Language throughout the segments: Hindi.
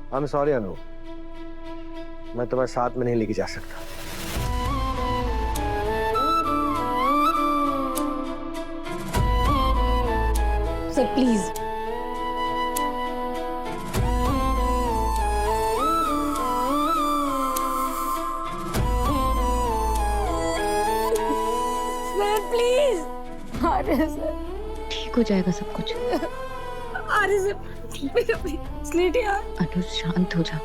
आई एम सॉरी अनु, मैं तुम्हारे साथ में नहीं लेके जा सकता। Sir please. प्लीज। अरे सर ठीक हो जाएगा सब कुछ। अरे सर स्लीटी यार। अनुज शांत हो जा।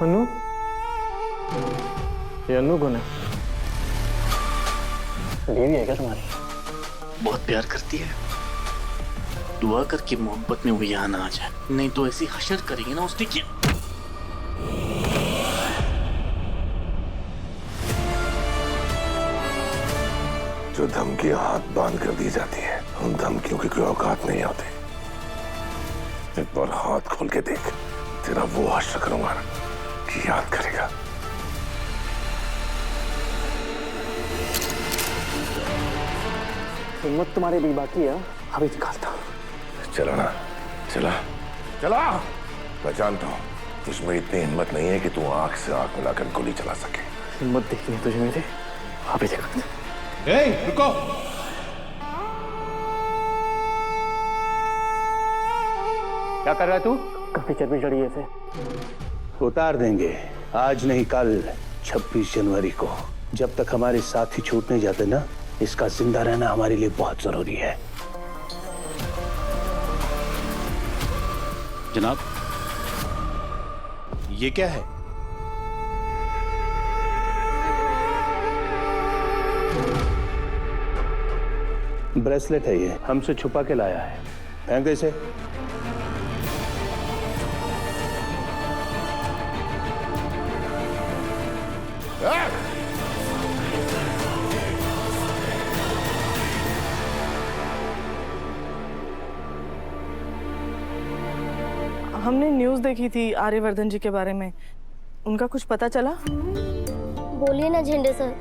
अनु, ये अनु कौन है? बीवी है क्या तुम्हारी? बहुत प्यार करती है। दुआ कर कि मोहब्बत में वो यहाँ ना आ जाए, नहीं तो ऐसी हशर करेंगे ना उसने कि जो धमकियां हाथ बांध कर दी जाती है, उन धमकियों की कोई औकात नहीं होती। एक बार हाथ खोल के देख, तेरा वो हश्र करूंगा कि याद करेगा। हिम्मत तुम्हारी भी बाकी है, अभी निकालता। चला ना, चला चला। मैं जानता हूँ तुझमें इतनी हिम्मत नहीं है कि तू आंख से आंख मिलाकर गोली चला सके। हिम्मत देखनी है तुझे मेरी, अभी दिखाता। रुको। क्या कर रहा है तू? काफी चर्बी चढ़ी है इसे। उतार देंगे, आज नहीं कल 26 जनवरी को। जब तक हमारे साथी छूट नहीं जाते ना, इसका जिंदा रहना हमारे लिए बहुत जरूरी है। जनाब, ये क्या है? ब्रेसलेट है ये, हमसे छुपा के लाया है। फेंक दे इसे। हमने न्यूज़ देखी थी आर्यवर्धन जी के बारे में, उनका कुछ पता चला? बोलिए ना झंडे सर।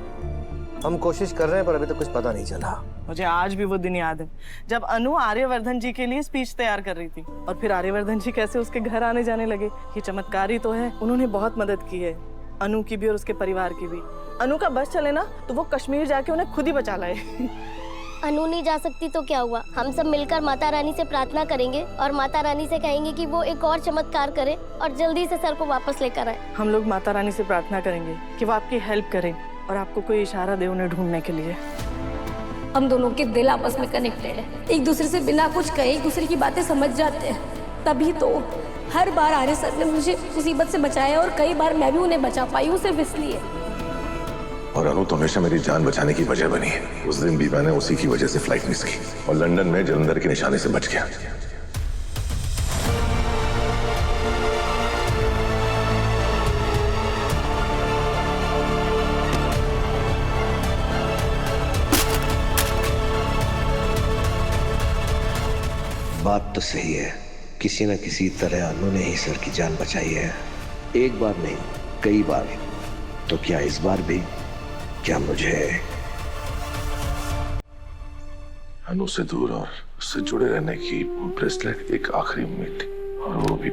हम कोशिश कर रहे हैं पर अभी तक कुछ पता नहीं चला। मुझे आज भी वो दिन याद है जब अनु आर्यवर्धन जी के लिए स्पीच तैयार कर रही थी और फिर आर्यवर्धन जी कैसे उसके घर आने जाने लगे। ये चमत्कार ही तो है। उन्होंने बहुत मदद की है, अनु की भी और उसके परिवार की भी। अनु का बस चले ना तो वो कश्मीर जाके उन्हें खुद ही बचा लाए। अनु नहीं जा सकती तो क्या हुआ, हम सब मिलकर माता रानी से प्रार्थना करेंगे और माता रानी से कहेंगे कि वो एक और चमत्कार करे और जल्दी से सर को वापस लेकर आए। हम लोग माता रानी से प्रार्थना करेंगे कि वो आपकी हेल्प करें और आपको कोई इशारा दे उन्हें ढूंढने के लिए। हम दोनों के दिल आपस में कनेक्टेड है, एक दूसरे से बिना कुछ कहे एक दूसरे की बातें समझ जाते हैं। तभी तो हर बार आर्य सर ने मुझे मुसीबत से बचाया और कई बार मैं भी उन्हें बचा पाई हूँ सिर्फ इसलिए। और अनु तो हमेशा मेरी जान बचाने की वजह बनी है। उस दिन भी मैंने उसी की वजह से फ्लाइट मिस की और लंदन में जलंधर के निशाने से बच गया। बात तो सही है, किसी न किसी तरह अनु ने ही सर की जान बचाई है। एक बार नहीं, कई बार। तो क्या इस बार भी? क्या मुझे अनु से दूर और उससे जुड़े रहने की ब्रेसलेट एक आखिरी उम्मीद थी, और वो भी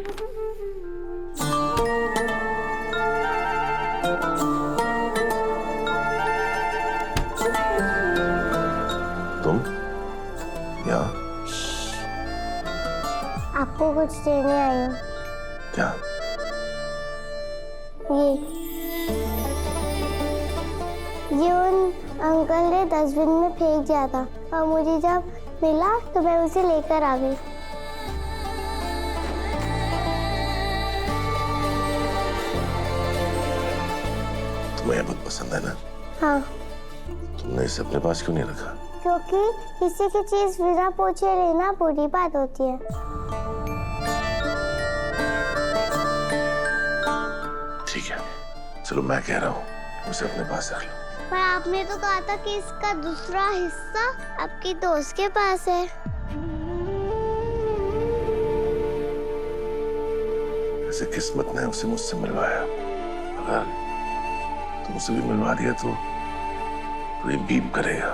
तुम यहाँ? आपको कुछ देने आई हूँ। क्या? ये उन अंकल ने डस्टबिन में फेंक दिया था और मुझे जब मिला तो मैं उसे लेकर आ गई। तुम्हें बहुत पसंद है ना? हाँ। तुमने इसे अपने पास क्यों नहीं रखा? क्योंकि किसी की चीज बिना पूछे लेना बुरी बात होती है। चलो मैं कह रहा हूँ उसे अपने पास रख लो। पर आपने तो कहा था कि इसका दूसरा हिस्सा आपके दोस्त के पास है। ऐसे किस्मत ने उसे मुझसे मिलवाया, अगर तुम उसे भी मिलवा दिया तो ये बीप करेगा।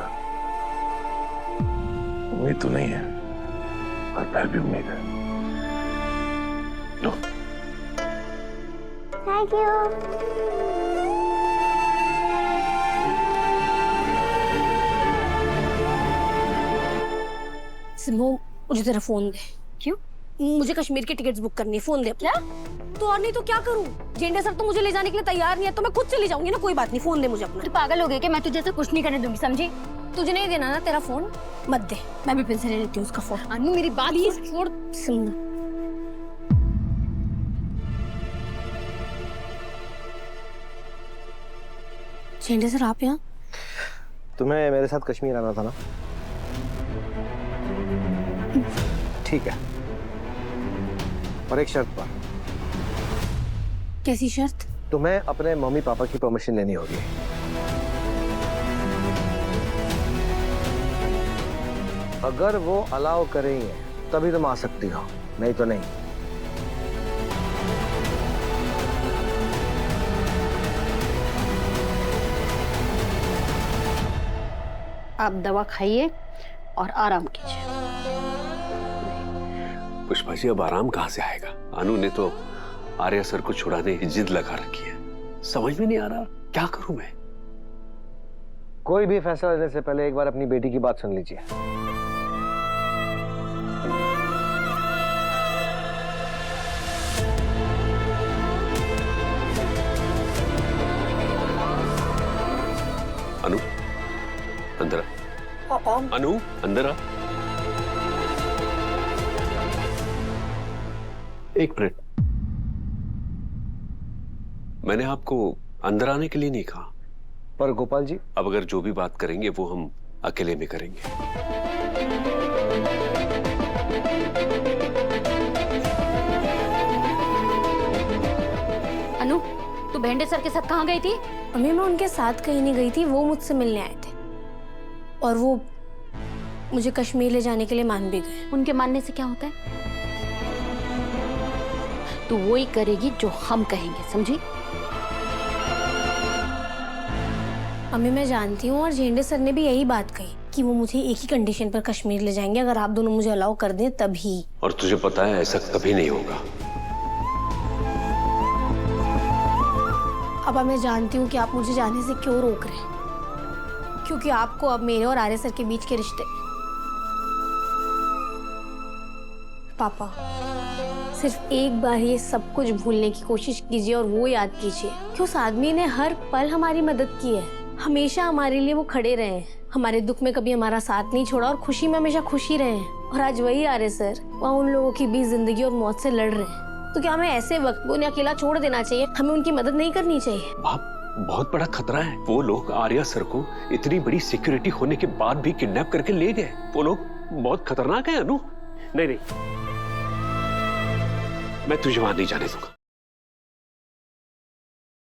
उम्मीद तो नहीं है पर फिर भी उम्मीद है। लो। Thank you. सिम्हो, मुझे तेरा फोन दे। क्यों? मुझे कश्मीर की टिकट्स बुक करनी है, फोन दे। क्या? तो और नहीं तो क्या करूं? जेंडे सर तो मुझे ले जाने के लिए तैयार नहीं है, तो मैं खुद चली जाऊंगी ना, कोई बात नहीं, फोन दे मुझे अपना। तू पागल हो गया क्या? मैं तुझे ऐसा कुछ नहीं करने दूंगी, समझी? तुझे नहीं देना ना तेरा फोन, मत दे, मैं भी से ले लेती हूँ उसका फोन। अनु मेरी बात प्लीज छोड़। सिम्हो, जेंडे सर आप यहाँ? तुम्हें मेरे साथ कश्मीर आना था ना? ठीक है, और एक शर्त पर। कैसी शर्त? तुम्हें अपने मम्मी पापा की परमिशन लेनी होगी। अगर वो अलाउ करेंगे तभी तुम आ सकती हो, नहीं तो नहीं। आप दवा खाइए और आराम कीजिए। पुष्पा जी, अब आराम कहाँ से आएगा? अनु ने तो आर्या सर को छुड़ाने की जिद लगा रखी है। समझ में नहीं आ रहा क्या करूं मैं। कोई भी फैसला लेने से पहले एक बार अपनी बेटी की बात सुन लीजिए। अनु, अंदर आ। अनु, अंदर आ। एक मिनट, मैंने आपको अंदर आने के लिए नहीं कहा। पर गोपाल जी, अब अगर जो भी बात करेंगे वो हम अकेले में करेंगे। अनु, तू भेंडे सर के साथ कहाँ गई थी? अम्मी, मैं उनके साथ कहीं नहीं गई थी, वो मुझसे मिलने आए थे और वो मुझे कश्मीर ले जाने के लिए मान भी गए। उनके मानने से क्या होता है? तू वो ही करेगी जो हम कहेंगे, समझी? अम्मी, मैं जानती हूँ और झेंडे सर ने भी यही बात कही कि वो मुझे एक ही कंडीशन पर कश्मीर ले जाएंगे, अगर आप दोनों मुझे अलाउ कर दें तभी। और तुझे पता है ऐसा कभी नहीं होगा। अब मैं जानती हूँ कि आप मुझे जाने से क्यों रोक रहे हैं, क्योंकि आपको अब मेरे और आर्य सर के बीच के रिश्ते। पापा, सिर्फ एक बार ये सब कुछ भूलने की कोशिश कीजिए और वो याद कीजिए कि उस आदमी ने हर पल हमारी मदद की है, हमेशा हमारे लिए वो खड़े रहे हैं, हमारे दुख में कभी हमारा साथ नहीं छोड़ा और खुशी में हमेशा खुशी रहे हैं। और आज वही आर्य सर वहाँ उन लोगों की बीच जिंदगी और मौत से लड़ रहे हैं। तो क्या हमें ऐसे वक्त को उन्हें अकेला छोड़ देना चाहिए? हमें उनकी मदद नहीं करनी चाहिए? बहुत बड़ा खतरा है। वो लोग आर्या सर को इतनी बड़ी सिक्योरिटी होने के बाद भी किडनैप करके ले गए। वो लोग बहुत खतरनाक है अनु। नहीं, मैं तुझे वहां नहीं जाने दूंगा।